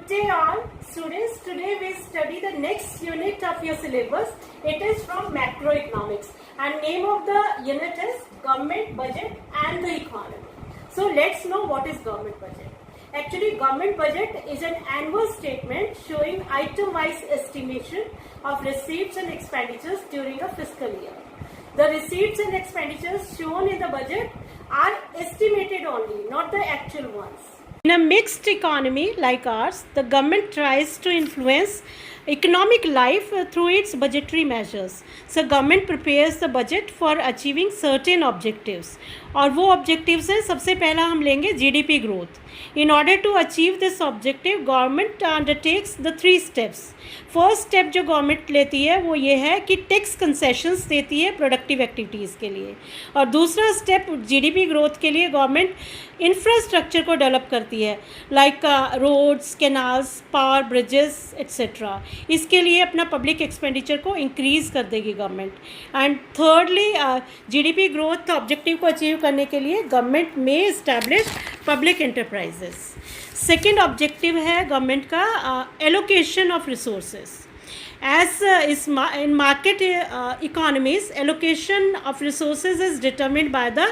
day all students. Today we study the next unit of your syllabus. It is from macroeconomics and name of the unit is government budget and the economy. So let's know what is government budget. Actually, government budget is an annual statement showing item-wise estimation of receipts and expenditures during a fiscal year. The receipts and expenditures shown in the budget are estimated only, not the actual ones. In a mixed economy like ours, the government tries to influence economic life through its budgetary measures. So government prepares the budget for achieving certain objectives. और वो objectives हैं, सबसे पहला हम लेंगे GDP growth. In order to achieve this objective, government undertakes the 3 steps. First step जो government लेती है वो ये है कि टैक्स कंसेशंस देती है प्रोडक्टिव एक्टिविटीज़ के लिए, और दूसरा स्टेप जीडीपी ग्रोथ के लिए गवर्नमेंट इंफ्रास्ट्रक्चर को डेवलप करती है, like roads, canals, power bridges etcetera. इसके लिए अपना पब्लिक एक्सपेंडिचर को इंक्रीज़ कर देगी government. And thirdly, GDP growth objective को अचीव करने के लिए गवर्नमेंट में establish public enterprises. Second objective है गवर्नमेंट का allocation of resources. As in market economies, allocation of resources is determined by the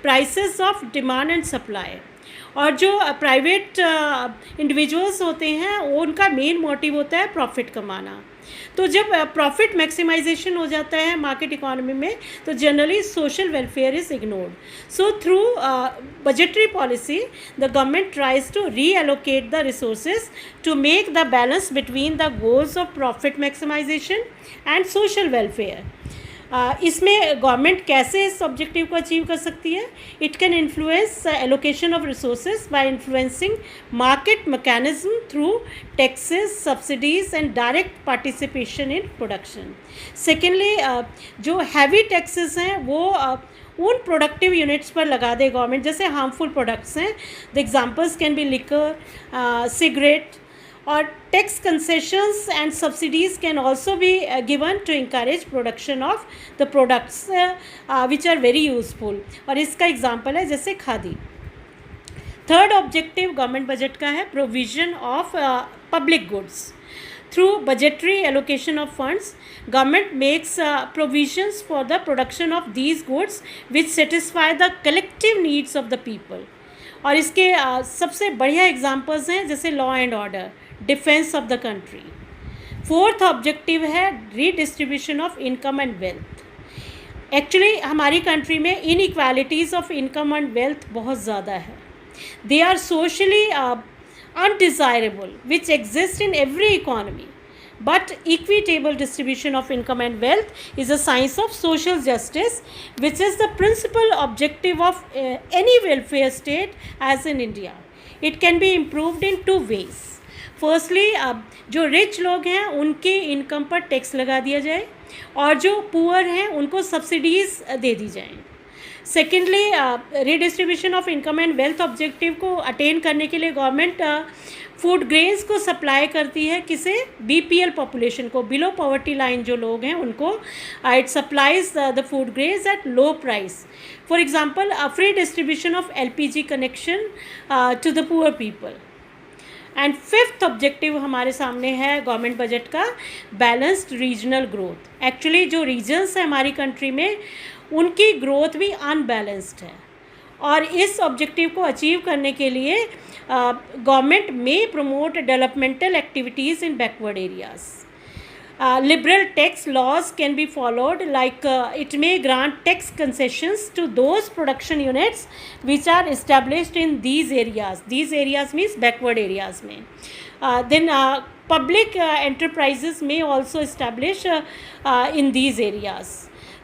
prices of demand and supply. और जो private individuals होते हैं उनका मेन मोटिव होता है प्रॉफिट कमाना. तो जब प्रॉफिट मैक्सिमाइजेशन हो जाता है मार्केट इकोनॉमी में तो generally social welfare is ignored. So through budgetary policy the government tries to reallocate the resources to make the balance between the goals of profit maximization and social welfare. इसमें government कैसे इस objective को achieve कर सकती है? It can influence allocation of resources by influencing market mechanism through taxes, subsidies and direct participation in production. Secondly, जो heavy taxes हैं वो उन प्रोडक्टिव यूनिट्स पर लगा दे गवर्नमेंट जैसे हार्मफुल प्रोडक्ट्स हैं. The examples can be liquor, cigarette. और tax concessions and subsidies can also be given to encourage production of the products which are very useful. और इसका एग्जांपल है जैसे khadi. Third objective government budget का है provision of public goods. Through budgetary allocation of funds, government makes provisions for the production of these goods which satisfy the collective needs of the people. और इसके सबसे बढ़िया examples हैं जैसे law and order, defence of the country. Fourth objective है redistribution of income and wealth. Actually हमारी country में inequalities of income and wealth बहुत ज़्यादा है. They are socially undesirable which exist in every economy, but equitable distribution of income and wealth is a science of social justice which is the principal objective of any welfare state as in India. It can be improved in 2 ways. Firstly, जो rich लोग हैं उनके income पर tax लगा दिया जाए और जो पुअर हैं उनको सब्सिडीज़ दे दी जाएँ. Secondly, redistribution of income and wealth objective को अटेन करने के लिए गवर्नमेंट फूड ग्रेन्स को सप्लाई करती है किसे? बीपीएल पॉपुलेशन को, बिलो पॉवर्टी लाइन जो लोग हैं उनको. It supplies the food grains at low price. For example, free distribution of LPG connection to the poor people. And fifth objective हमारे सामने है गवर्नमेंट बजट का बैलेंस्ड रीजनल ग्रोथ. एक्चुअली जो regions हैं हमारी कंट्री में उनकी ग्रोथ भी अनबैलेंस्ड है, और इस ऑब्जेक्टिव को अचीव करने के लिए गवर्नमेंट में promote developmental activities in backward areas. Liberal tax laws can be followed, like it may grant tax concessions to those production units which are established in these areas means backward areas में. Then public enterprises में also establish in these areas.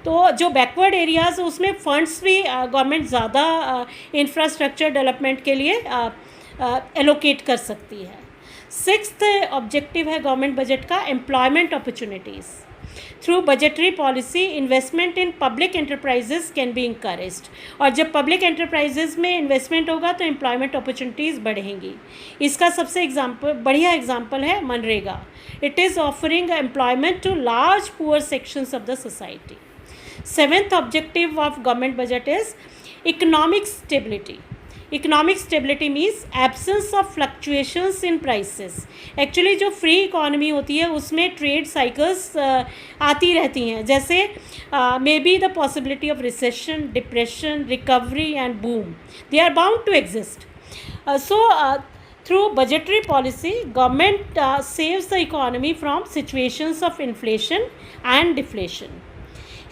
तो जो backward areas उसमें funds भी government ज़्यादा infrastructure development के लिए allocate कर सकती है. सिक्स्थ ऑब्जेक्टिव है गवर्नमेंट बजट का employment opportunities. Through budgetary policy investment in public enterprises can be encouraged. और जब पब्लिक एंटरप्राइजेज में इन्वेस्टमेंट होगा तो एम्प्लॉयमेंट अपॉर्चुनिटीज़ बढ़ेंगी. इसका सबसे बढ़िया एग्जाम्पल है MNREGA. It is offering employment to large poor sections of the society. Seventh objective of government budget is economic stability. Economic stability means absence of fluctuations in prices. Actually जो free economy होती है उसमें trade cycles आती रहती हैं, जैसे may be the possibility of recession, depression, recovery and boom, they are bound to exist. Through budgetary policy, government saves the economy from situations of inflation and deflation.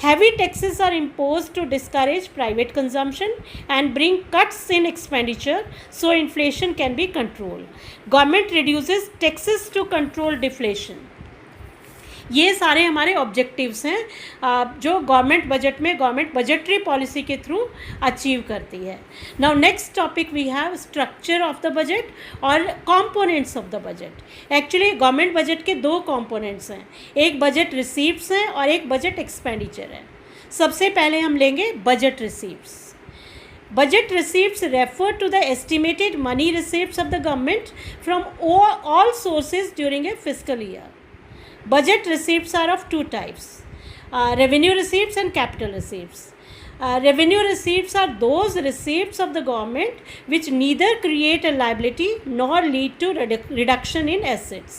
Heavy taxes are imposed to discourage private consumption and bring cuts in expenditure so inflation can be controlled. Government reduces taxes to control deflation. ये सारे हमारे objectives हैं जो government budget में government budgetary policy के through achieve करती है. Now next topic we have structure of the budget और components of the budget. Actually government budget के दो कंपोनेंट्स हैं, एक बजट रिसीप्ट्स हैं और एक बजट एक्सपेंडिचर है. सबसे पहले हम लेंगे budget receipts. Budget receipts refer to the estimated money receipts of the government from all sources during a fiscal year. Budget receipts are of two types, revenue receipts and capital receipts. Revenue receipts are those receipts of the government which neither create a liability nor lead to reduction in assets.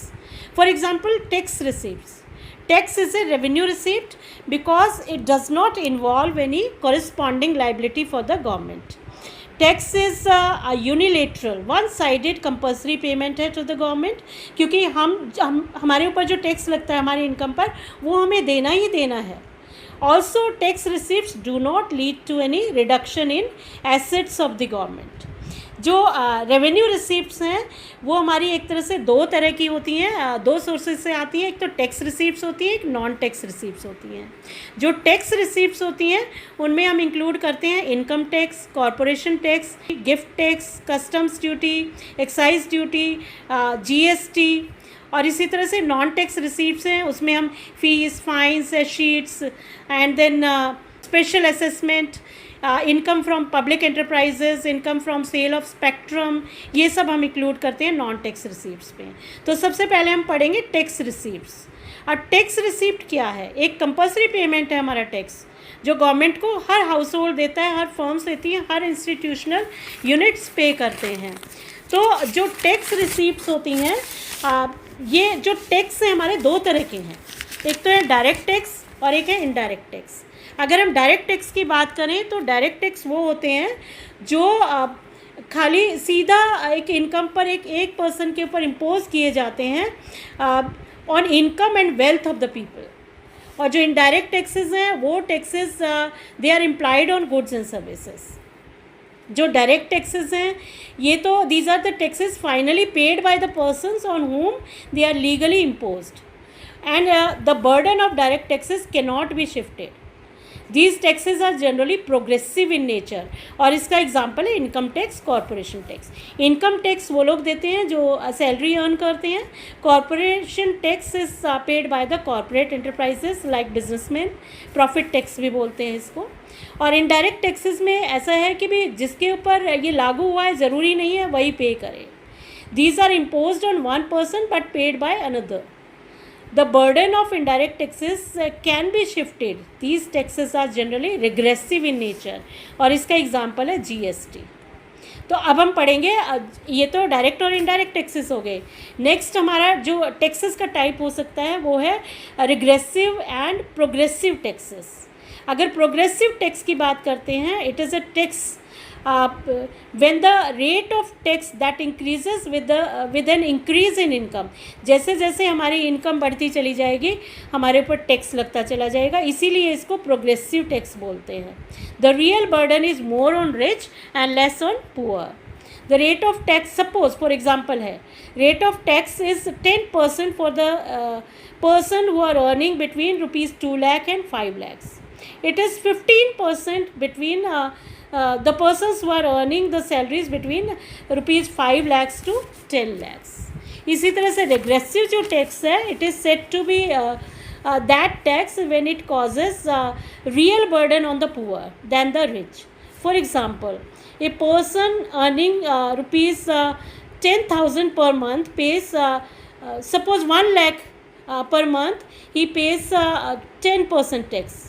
For example, tax receipts. Tax is a revenue receipt because it does not involve any corresponding liability for the government. Tax is a unilateral one sided compulsory payment है to the government, क्योंकि हम हमारे ऊपर जो tax लगता है हमारी income पर वो हमें देना ही देना है. Also tax receipts do not lead to any reduction in assets of the government. जो रेवेन्यू रिसीप्ट्स हैं वो हमारी एक तरह से दो तरह की होती हैं, दो सोर्सेज से आती हैं. एक तो टैक्स रिसीप्ट्स होती हैं, एक नॉन टैक्स रिसीप्ट्स होती हैं. जो टैक्स रिसीप्ट्स होती हैं उनमें हम इंक्लूड करते हैं income tax, corporation tax, gift tax, customs duty, excise duty, GST. और इसी तरह से नॉन टैक्स रिसीप्ट्स हैं उसमें हम fees, fines, escheats and then special assessment, income from public enterprises, income from sale of spectrum, ये सब हम इंक्लूड करते हैं नॉन टैक्स रिसीप्ट्स पे. तो सबसे पहले हम पढ़ेंगे टैक्स रिसीप्ट्स. और टैक्स रिसीप्ट क्या है? एक कंपल्सरी पेमेंट है हमारा टैक्स जो गवर्नमेंट को हर हाउस होल्ड देता है, हर फर्म्स देती हैं, हर इंस्टीट्यूशनल यूनिट्स पे करते हैं. तो जो टैक्स रिसीप्ट्स होती हैं ये जो टैक्स हैं हमारे दो तरह के हैं, एक तो है डायरेक्ट टैक्स और एक है इनडायरेक्ट टैक्स. अगर हम डायरेक्ट टैक्स की बात करें तो डायरेक्ट टैक्स वो होते हैं जो खाली सीधा एक इनकम पर एक पर्सन के ऊपर इम्पोज किए जाते हैं on income and wealth of the people. और जो इनडायरेक्ट टैक्सेस हैं वो taxes they are implied on goods and services. जो डायरेक्ट टैक्सेस हैं ये तो these are the taxes finally paid by the persons on whom they are legally imposed and the burden of direct taxes can not be shifted. These taxes are generally progressive in nature और इसका example है income tax, corporation tax. Income tax वो लोग देते हैं जो salary earn करते हैं. Corporation tax is paid by the corporate enterprises like businessman, profit tax भी बोलते हैं इसको. और इनडायरेक्ट टैक्सेस में ऐसा है कि भी जिसके ऊपर ये लागू हुआ है ज़रूरी नहीं है वही पे करे. These are imposed on one person but paid by another. The burden of indirect taxes can be shifted. These taxes are generally regressive in nature और इसका एग्जाम्पल है जीएसटी. तो अब हम पढ़ेंगे, ये तो डायरेक्ट और इनडायरेक्ट टैक्सेस हो गए. नेक्स्ट हमारा जो टैक्सेस का टाइप हो सकता है वो है रिग्रेसिव एंड प्रोग्रेसिव टैक्सेस. अगर प्रोग्रेसिव टैक्स की बात करते हैं, it is a tax when the rate of tax that increases with an increase in income. जैसे जैसे हमारी इनकम बढ़ती चली जाएगी हमारे ऊपर टैक्स लगता चला जाएगा, इसीलिए इसको प्रोग्रेसिव टैक्स बोलते हैं. The real burden is more on rich and less on poor. The rate of tax, suppose for example है, rate of tax is 10% for the person who are earning between rupees 2 lakh and 5 lakhs. It is 15% between the persons who are earning the salaries between rupees 5 lakhs to 10 lakhs. इसी तरह से regressive जो tax है, it is said to be that tax when it causes real burden on the poor than the rich. For example, a person earning rupees 10,000 per month pays suppose 1 lakh per month, he pays 10% tax.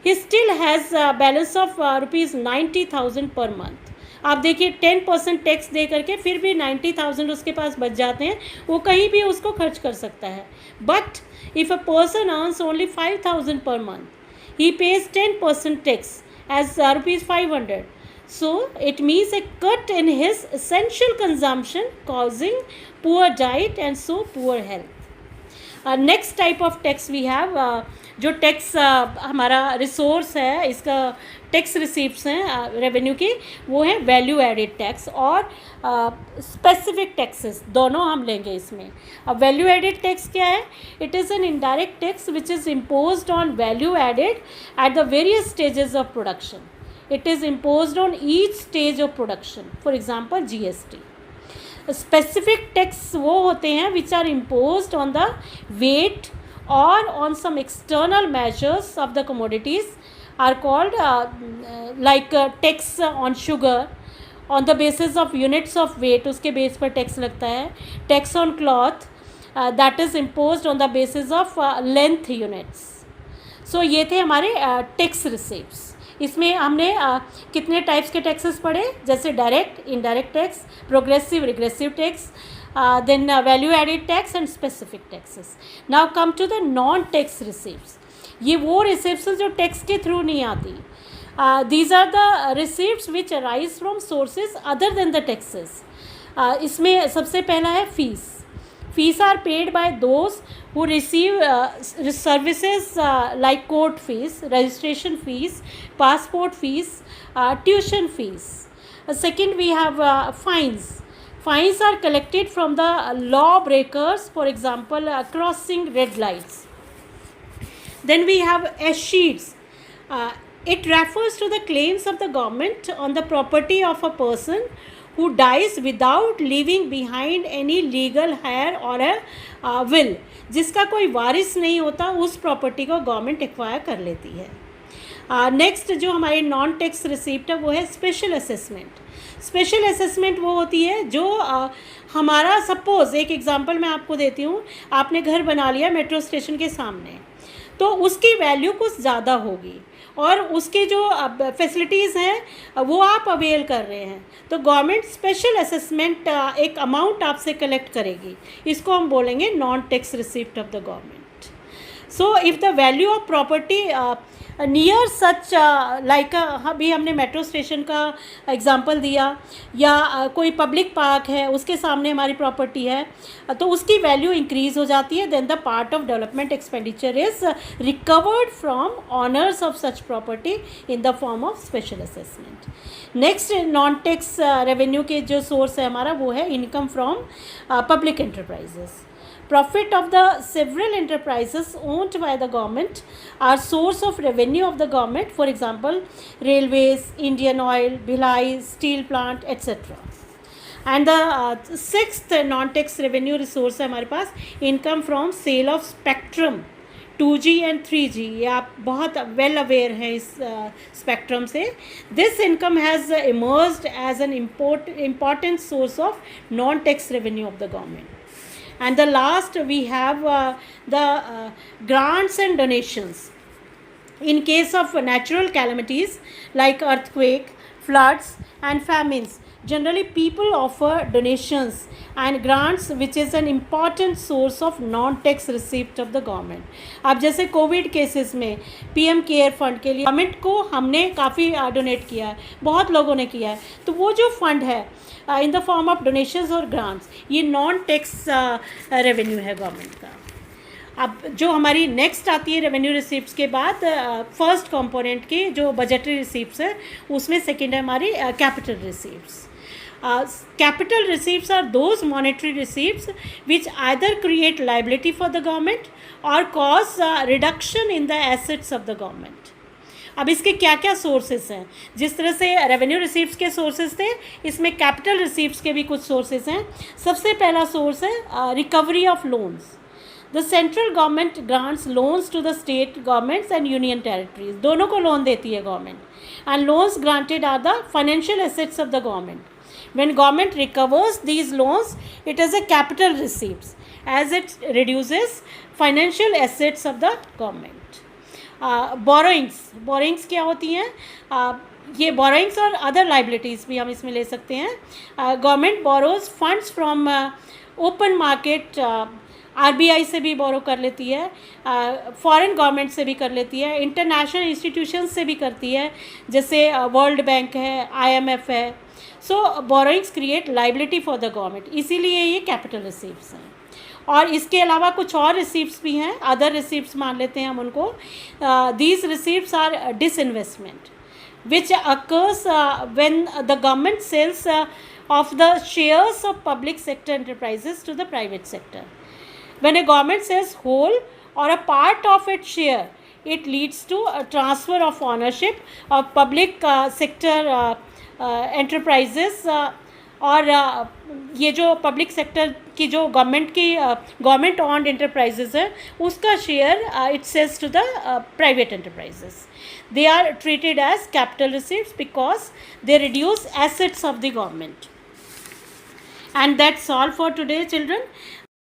He still has a balance of rupees 90,000 per month. आप देखिए 10% tax दे करके फिर भी 90,000 उसके पास बच जाते हैं, वो कहीं भी उसको खर्च कर सकता है. But if a person earns only 5,000 per month, he pays 10% tax as rupees 500. So it means a cut in his essential consumption, causing poor diet and so poor health. Next type of tax we have, जो tax हमारा resource है, इसका tax receipts हैं revenue की, वो है value added tax और specific taxes, दोनों हम लेंगे इसमें. अब वैल्यू एडेड टैक्स क्या है? It is an indirect tax which is imposed on value added at the various stages of production. It is imposed on each stage of production. For example GST. Specific tax वो होते हैं which are imposed on the weight और on some external measures of the commodities are called like tax on sugar on the basis of units of weight, उसके base पर tax लगता है. Tax on cloth that is imposed on the basis of length units. So ये थे हमारे tax receipts. इसमें हमने कितने टाइप्स के टैक्सेस पढ़े, जैसे direct, indirect tax, progressive, regressive tax, then value added tax and specific taxes. Now come to the non tax receipts. ये वो रिसीप्ट्स जो टैक्स के थ्रू नहीं आती. These are the receipts which arise from sources other than the taxes. इसमें सबसे पहला है fees. Fees are paid by those who receive services like court fees, registration fees, passport fees, tuition fees. Second, we have fines. Fines are collected from the lawbreakers, for example, crossing red lights. Then we have escheats. It refers to the claims of the government on the property of a person who dies without leaving behind any legal heir or a will. जिसका कोई वारिस नहीं होता, उस property को government acquire कर लेती है. Next जो हमारी नॉन टैक्स रिसीप्ट है वो है स्पेशल असेसमेंट. स्पेशल असेसमेंट वो होती है जो हमारा, सपोज़ एक एग्जांपल मैं आपको देती हूँ, आपने घर बना लिया मेट्रो स्टेशन के सामने, तो उसकी वैल्यू कुछ ज़्यादा होगी और उसके जो फैसिलिटीज़ हैं वो आप अवेल कर रहे हैं, तो गवर्नमेंट स्पेशल असेसमेंट एक अमाउंट आपसे कलेक्ट करेगी. इसको हम बोलेंगे non tax receipt of the government. So if the value of property near such, like अभी हमने मेट्रो स्टेशन का एग्जांपल दिया, या कोई पब्लिक पार्क है उसके सामने हमारी प्रॉपर्टी है, तो उसकी वैल्यू इंक्रीज़ हो जाती है. Then the part of development expenditure is recovered from owners of such property in the form of special assessment. Next non tax revenue के जो सोर्स है हमारा वो है income from public enterprises. Profit of the several enterprises owned by the government are source of revenue of the government. For example, railways, Indian Oil, Bhilai steel plant, etc. And the sixth non-tax revenue resource है हमारे पास income from sale of spectrum 2G and 3G. ये आप बहुत well aware हैं इस spectrum से. This income has emerged as an important source of non-tax revenue of the government. And the last we have the grants and donations. In case of natural calamities like earthquake, floods and famines, generally people offer donations and grants which is an important source of non-tax receipt of the government. अब जैसे Covid cases में PM care fund के लिए government को हमने काफ़ी donate किया है, बहुत लोगों ने किया है, तो वो जो फंड है इन द फॉर्म ऑफ डोनेशंस और ग्रांट्स, ये नॉन टैक्स रेवेन्यू है गवर्नमेंट का. अब जो हमारी नेक्स्ट आती है रेवेन्यू रिसीप्ट्स के बाद, फर्स्ट कंपोनेंट की जो बजटरी रिसीप्ट्स है उसमें सेकेंड है हमारी capital receipts. Capital receipts are those monetary receipts which either create liability for the government or cause reduction in the assets of the government. अब इसके क्या क्या सोर्सेस हैं? जिस तरह से रेवेन्यू रिसीप्ट्स के सोर्सेस थे, इसमें कैपिटल रिसीप्ट्स के भी कुछ सोर्सेस हैं. सबसे पहला सोर्स है recovery of loans. The central government grants loans to the state governments and union territories. दोनों को लोन देती है government. And loans granted are the financial assets of the government. When government recovers these loans, it is a capital receipts as it reduces financial assets of the government. Borrowings क्या होती हैं? ये borrowings और other liabilities भी हम इसमें ले सकते हैं. Government borrows funds from open market, RBI से भी बोरो कर लेती है, फॉरेन गवर्नमेंट से भी कर लेती है, इंटरनेशनल इंस्टीट्यूशंस से भी करती है, जैसे वर्ल्ड बैंक है, आईएमएफ है. So borrowings create liability for the government, इसीलिए ये कैपिटल रिसीप्ट्स हैं. और इसके अलावा कुछ और रिसीप्ट्स भी हैं, अदर रिसीप्ट्स मान लेते हैं हम उनको. These receipts are disinvestment which occurs when the government sells of the shares of public sector enterprises to the private sector. When a government sells whole or a part of its share, it leads to a transfer of ownership of public sector enterprises. और ये जो public sector की जो government owned enterprises है, उसका share it sells to the private enterprises. They are treated as capital receipts because they reduce assets of the government. And that's all for today, children.